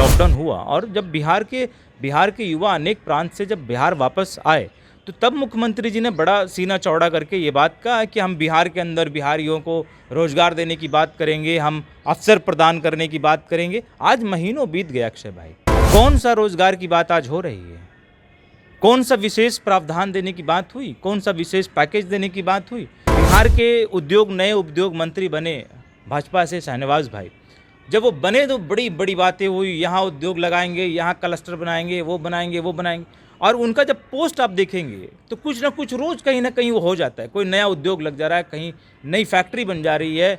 Lockdown हुआ और जब बिहार के युवा अनेक प्रांत से जब बिहार वापस आए तो तब मुख्यमंत्री जी ने बड़ा सीना चौड़ा करके ये बात कहा कि हम बिहार के अंदर बिहारियों को रोजगार देने की बात करेंगे, हम अवसर प्रदान करने की बात करेंगे। आज महीनों बीत गए अक्षय भाई, कौन सा रोजगार की बात आज हो रही है? कौन सा विशेष प्रावधान देने की बात हुई? कौन सा विशेष पैकेज देने की बात हुई? बिहार के नए उद्योग मंत्री बने भाजपा से शाहनवाज भाई, जब वो बने तो बड़ी बड़ी बातें हुई, यहाँ उद्योग लगाएंगे, यहाँ क्लस्टर बनाएंगे, वो बनाएंगे। और उनका जब पोस्ट आप देखेंगे तो कुछ ना कुछ रोज़ कहीं ना कहीं वो हो जाता है, कोई नया उद्योग लग जा रहा है, कहीं नई फैक्ट्री बन जा रही है।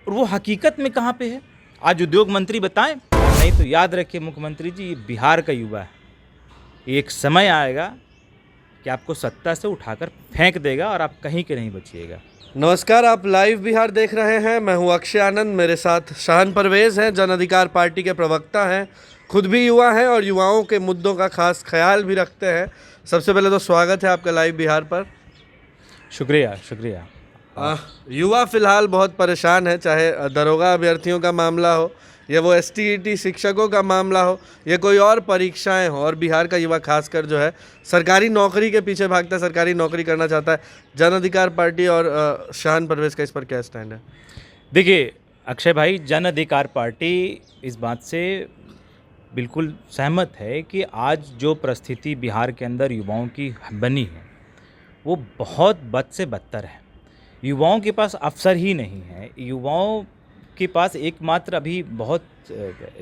और वो हकीकत में कहाँ पे है? आज उद्योग मंत्री बताएं। नहीं तो याद रखिए मुख्यमंत्री जी, ये बिहार का युवा है, एक समय आएगा कि आपको सत्ता से उठाकर फेंक देगा और आप कहीं के नहीं बचिएगा। नमस्कार, आप लाइव बिहार देख रहे हैं। मैं हूं अक्षय आनंद, मेरे साथ शाहन परवेज़ हैं, जन अधिकार पार्टी के प्रवक्ता हैं, खुद भी युवा हैं और युवाओं के मुद्दों का खास ख्याल भी रखते हैं। सबसे पहले तो स्वागत है आपका लाइव बिहार पर। शुक्रिया। युवा फिलहाल बहुत परेशान है, चाहे दरोगा अभ्यर्थियों का मामला हो या वो STET शिक्षकों का मामला हो या कोई और परीक्षाएं हो। और बिहार का युवा खासकर जो है सरकारी नौकरी के पीछे भागता है, सरकारी नौकरी करना चाहता है। जन अधिकार पार्टी और शाहन परवेज़ का इस पर क्या स्टैंड है? देखिए अक्षय भाई, जन अधिकार पार्टी इस बात से बिल्कुल सहमत है कि आज जो परिस्थिति बिहार के अंदर युवाओं की बनी है वो बहुत बद से बदतर है। युवाओं के पास अवसर ही नहीं है। युवाओं के पास एकमात्र अभी बहुत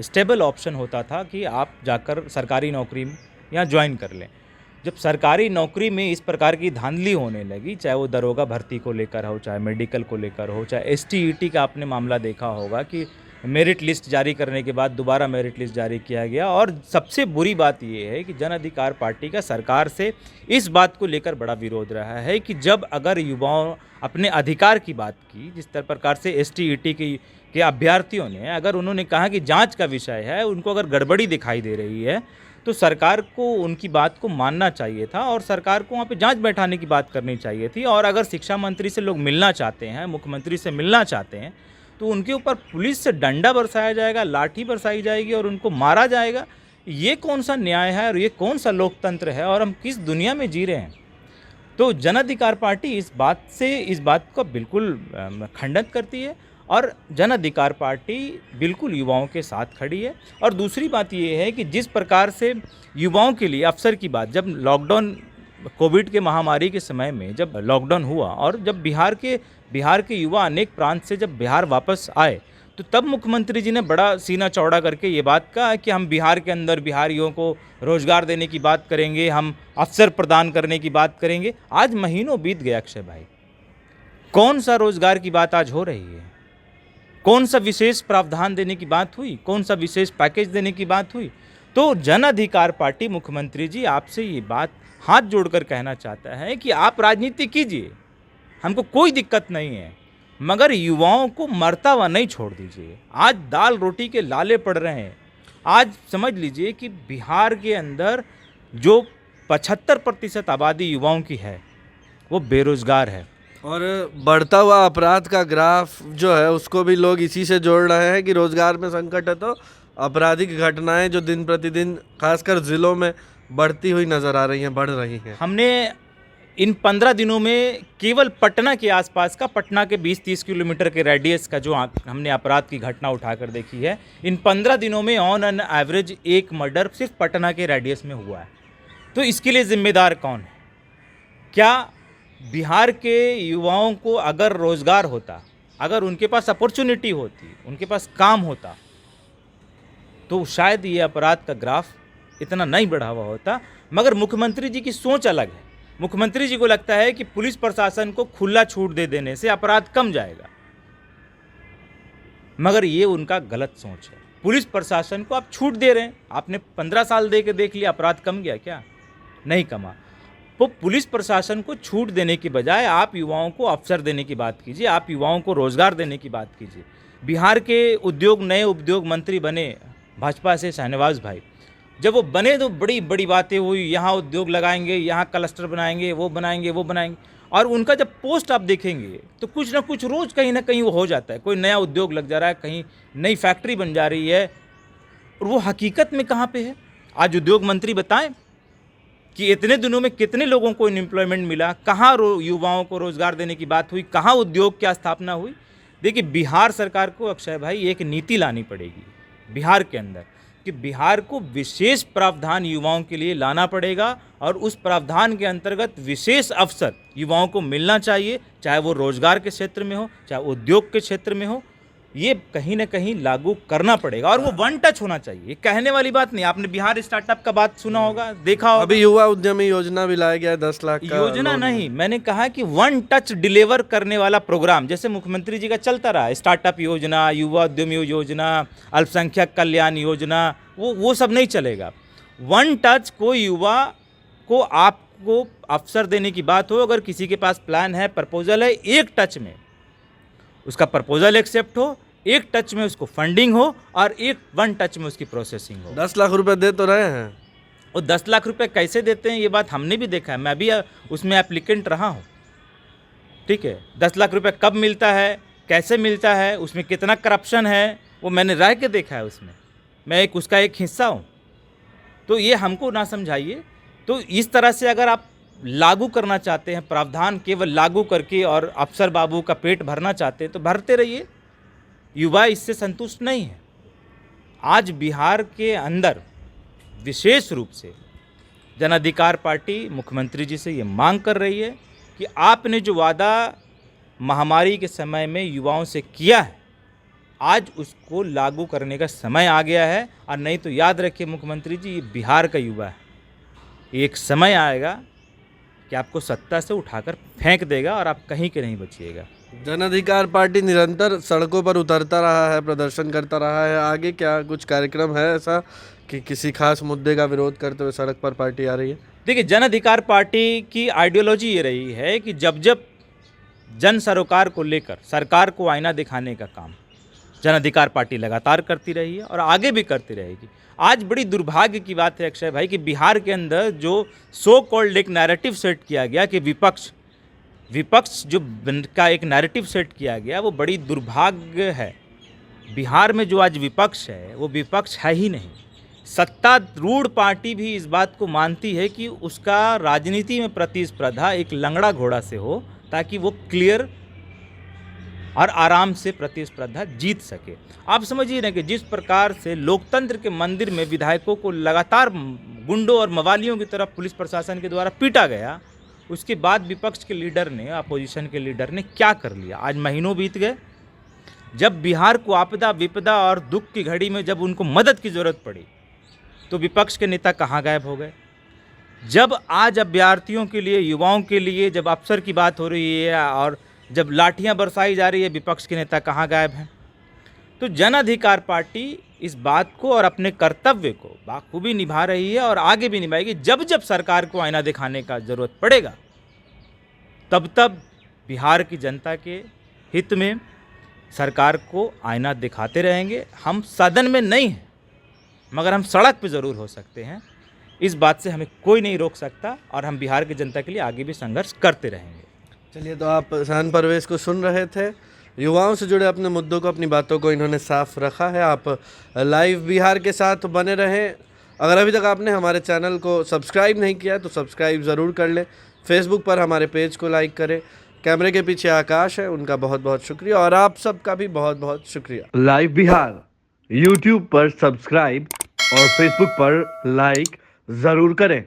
स्टेबल ऑप्शन होता था कि आप जाकर सरकारी नौकरी में यहाँ ज्वाइन कर लें। जब सरकारी नौकरी में इस प्रकार की धांधली होने लगी, चाहे वो दरोगा भर्ती को लेकर हो, चाहे मेडिकल को लेकर हो, चाहे STET का आपने मामला देखा होगा कि मेरिट लिस्ट जारी करने के बाद दोबारा मेरिट लिस्ट जारी किया गया। और सबसे बुरी बात ये है कि जन अधिकार पार्टी का सरकार से इस बात को लेकर बड़ा विरोध रहा है कि जब अगर युवाओं अपने अधिकार की बात की, जिस प्रकार से STET के अभ्यर्थियों ने अगर उन्होंने कहा कि जांच का विषय है, उनको अगर गड़बड़ी दिखाई दे रही है तो सरकार को उनकी बात को मानना चाहिए था और सरकार को वहाँ पे जांच बैठाने की बात करनी चाहिए थी। और अगर शिक्षा मंत्री से लोग मिलना चाहते हैं, मुख्यमंत्री से मिलना चाहते हैं, तो उनके ऊपर पुलिस से डंडा बरसाया जाएगा, लाठी बरसाई जाएगी और उनको मारा जाएगा। ये कौन सा न्याय है और ये कौन सा लोकतंत्र है और हम किस दुनिया में जी रहे हैं? तो जन अधिकार पार्टी इस बात को बिल्कुल खंडन करती है और जन अधिकार पार्टी बिल्कुल युवाओं के साथ खड़ी है। और दूसरी बात ये है कि जिस प्रकार से युवाओं के लिए अवसर की बात, जब लॉकडाउन कोविड के महामारी के समय में जब लॉकडाउन हुआ और जब बिहार के युवा अनेक प्रांत से जब बिहार वापस आए तो तब मुख्यमंत्री जी ने बड़ा सीना चौड़ा करके ये बात कहा कि हम बिहार के अंदर बिहारियों को रोजगार देने की बात करेंगे, हम अवसर प्रदान करने की बात करेंगे। आज महीनों बीत गए अक्षय भाई, कौन सा रोजगार की बात आज हो रही है? कौन सा विशेष प्रावधान देने की बात हुई? कौन सा विशेष पैकेज देने की बात हुई? तो जन अधिकार पार्टी मुख्यमंत्री जी आपसे ये बात हाथ जोड़कर कहना चाहता है कि आप राजनीति कीजिए, हमको कोई दिक्कत नहीं है, मगर युवाओं को मरता हुआ नहीं छोड़ दीजिए। आज दाल रोटी के लाले पड़ रहे हैं। आज समझ लीजिए कि बिहार के अंदर जो 75% आबादी युवाओं की है वो बेरोजगार है। और बढ़ता हुआ अपराध का ग्राफ जो है उसको भी लोग इसी से जोड़ रहे हैं कि रोजगार में संकट है तो आपराधिक घटनाएं जो दिन प्रतिदिन खासकर जिलों में बढ़ती हुई नजर आ रही हैं, बढ़ रही हैं। हमने इन 15 दिनों में केवल पटना के आसपास का, पटना के 20-30 किलोमीटर के रेडियस का जो हमने अपराध की घटना उठाकर देखी है, इन 15 दिनों में ऑन एन एवरेज एक मर्डर सिर्फ पटना के रेडियस में हुआ है। तो इसके लिए जिम्मेदार कौन है? क्या बिहार के युवाओं को अगर रोजगार होता, अगर उनके पास अपॉर्चुनिटी होती, उनके पास काम होता, तो शायद ये अपराध का ग्राफ इतना नहीं बढ़ा हुआ होता। मगर मुख्यमंत्री जी की सोच अलग है। मुख्यमंत्री जी को लगता है कि पुलिस प्रशासन को खुला छूट दे देने से अपराध कम जाएगा, मगर ये उनका गलत सोच है। पुलिस प्रशासन को आप छूट दे रहे हैं, आपने 15 साल दे के देख लिया, अपराध कम गया क्या? नहीं कमा। तो पुलिस प्रशासन को छूट देने की बजाय आप युवाओं को अवसर देने की बात कीजिए, आप युवाओं को रोजगार देने की बात कीजिए। बिहार के नए उद्योग मंत्री बने भाजपा से शाहनवाज भाई, जब वो बने तो बड़ी बड़ी बातें हुई, यहाँ उद्योग लगाएंगे, यहाँ क्लस्टर बनाएंगे, वो बनाएंगे। और उनका जब पोस्ट आप देखेंगे तो कुछ ना कुछ रोज़ कहीं ना कहीं वो हो जाता है, कोई नया उद्योग लग जा रहा है, कहीं नई फैक्ट्री बन जा रही है। और वो हकीकत में कहाँ पे है? आज उद्योग मंत्री बताएं कि इतने दिनों में कितने लोगों को अनएम्प्लॉयमेंट मिला, कहाँ युवाओं को रोजगार देने की बात हुई, कहाँ उद्योग की स्थापना हुई। देखिए, बिहार सरकार को अक्षय भाई एक नीति लानी पड़ेगी बिहार के अंदर कि बिहार को विशेष प्रावधान युवाओं के लिए लाना पड़ेगा और उस प्रावधान के अंतर्गत विशेष अवसर युवाओं को मिलना चाहिए, चाहे वो रोजगार के क्षेत्र में हो, चाहे उद्योग के क्षेत्र में हो। ये कहीं ना कहीं लागू करना पड़ेगा और वो वन टच होना चाहिए। ये कहने वाली बात नहीं। आपने बिहार स्टार्टअप का बात सुना होगा, देखा होगा। अभी युवा उद्यमी योजना भी लाया गया है, 10 लाख का योजना नहीं, मैंने कहा कि वन टच डिलीवर करने वाला प्रोग्राम, जैसे मुख्यमंत्री जी का चलता रहा स्टार्टअप योजना, युवा उद्यमी योजना, अल्पसंख्यक कल्याण योजना, वो सब नहीं चलेगा। वन टच कोई युवा को आपको अवसर देने की बात हो, अगर किसी के पास प्लान है, प्रपोजल है, एक टच में उसका प्रपोजल एक्सेप्ट हो, एक टच में उसको फंडिंग हो और एक वन टच में उसकी प्रोसेसिंग हो। 10 लाख रुपए दे तो रहे हैं। और 10 लाख रुपए कैसे देते हैं ये बात हमने भी देखा है, मैं भी उसमें एप्लीकेंट रहा हूँ। ठीक है, 10 लाख रुपए कब मिलता है, कैसे मिलता है, उसमें कितना करप्शन है, वो मैंने रह के देखा है। उसमें मैं उसका एक हिस्सा हूँ। तो ये हमको ना समझाइए। तो इस तरह से अगर आप लागू करना चाहते हैं प्रावधान, केवल लागू करके और अफसर बाबू का पेट भरना चाहते हैं तो भरते रहिए। युवा इससे संतुष्ट नहीं है। आज बिहार के अंदर विशेष रूप से जन अधिकार पार्टी मुख्यमंत्री जी से ये मांग कर रही है कि आपने जो वादा महामारी के समय में युवाओं से किया है, आज उसको लागू करने का समय आ गया है। और नहीं तो याद रखिए मुख्यमंत्री जी, ये बिहार का युवा है, एक समय आएगा कि आपको सत्ता से उठाकर फेंक देगा और आप कहीं के नहीं बचिएगा। जन अधिकार पार्टी निरंतर सड़कों पर उतरता रहा है, प्रदर्शन करता रहा है। आगे क्या कुछ कार्यक्रम है ऐसा कि किसी खास मुद्दे का विरोध करते हुए सड़क पर पार्टी आ रही है? देखिए, जन अधिकार पार्टी की आइडियोलॉजी ये रही है कि जब जब जन सरोकार को लेकर सरकार को आईना दिखाने का काम जन अधिकार पार्टी लगातार करती रही है और आगे भी करती रहेगी। आज बड़ी दुर्भाग्य की बात है अक्षय भाई कि बिहार के अंदर जो सो कॉल्ड एक नैरेटिव सेट किया गया कि विपक्ष जो का एक नैरेटिव सेट किया गया, वो बड़ी दुर्भाग्य है। बिहार में जो आज विपक्ष है वो विपक्ष है ही नहीं। सत्तारूढ़ पार्टी भी इस बात को मानती है कि उसका राजनीति में प्रतिस्पर्धा एक लंगड़ा घोड़ा से हो, ताकि वो क्लियर और आराम से प्रतिस्पर्धा जीत सके। आप समझिए ना कि जिस प्रकार से लोकतंत्र के मंदिर में विधायकों को लगातार गुंडों और मवालियों की तरफ पुलिस प्रशासन के द्वारा पीटा गया, उसके बाद विपक्ष के लीडर ने, अपोजिशन के लीडर ने क्या कर लिया। आज महीनों बीत गए, जब बिहार को आपदा विपदा और दुख की घड़ी में जब उनको मदद की ज़रूरत पड़ी तो विपक्ष के नेता कहाँ गायब हो गए। जब आज अभ्यर्थियों के लिए, युवाओं के लिए जब अवसर की बात हो रही है और जब लाठियां बरसाई जा रही है, विपक्ष के नेता कहाँ गायब हैं। तो जन अधिकार पार्टी इस बात को और अपने कर्तव्य को बाखूबी निभा रही है और आगे भी निभाएगी। जब जब सरकार को आईना दिखाने का ज़रूरत पड़ेगा, तब तब बिहार की जनता के हित में सरकार को आईना दिखाते रहेंगे। हम सदन में नहीं हैं, मगर हम सड़क पे ज़रूर हो सकते हैं। इस बात से हमें कोई नहीं रोक सकता और हम बिहार की जनता के लिए आगे भी संघर्ष करते रहेंगे। चलिए, तो आप शान परवेज को सुन रहे थे। युवाओं से जुड़े अपने मुद्दों को, अपनी बातों को इन्होंने साफ रखा है। आप लाइव बिहार के साथ बने रहें। अगर अभी तक आपने हमारे चैनल को सब्सक्राइब नहीं किया तो सब्सक्राइब ज़रूर कर लें। फेसबुक पर हमारे पेज को लाइक करें। कैमरे के पीछे आकाश है, उनका बहुत बहुत शुक्रिया और आप सबका भी बहुत बहुत शुक्रिया। लाइव बिहार यूट्यूब पर सब्सक्राइब और फेसबुक पर लाइक ज़रूर करें।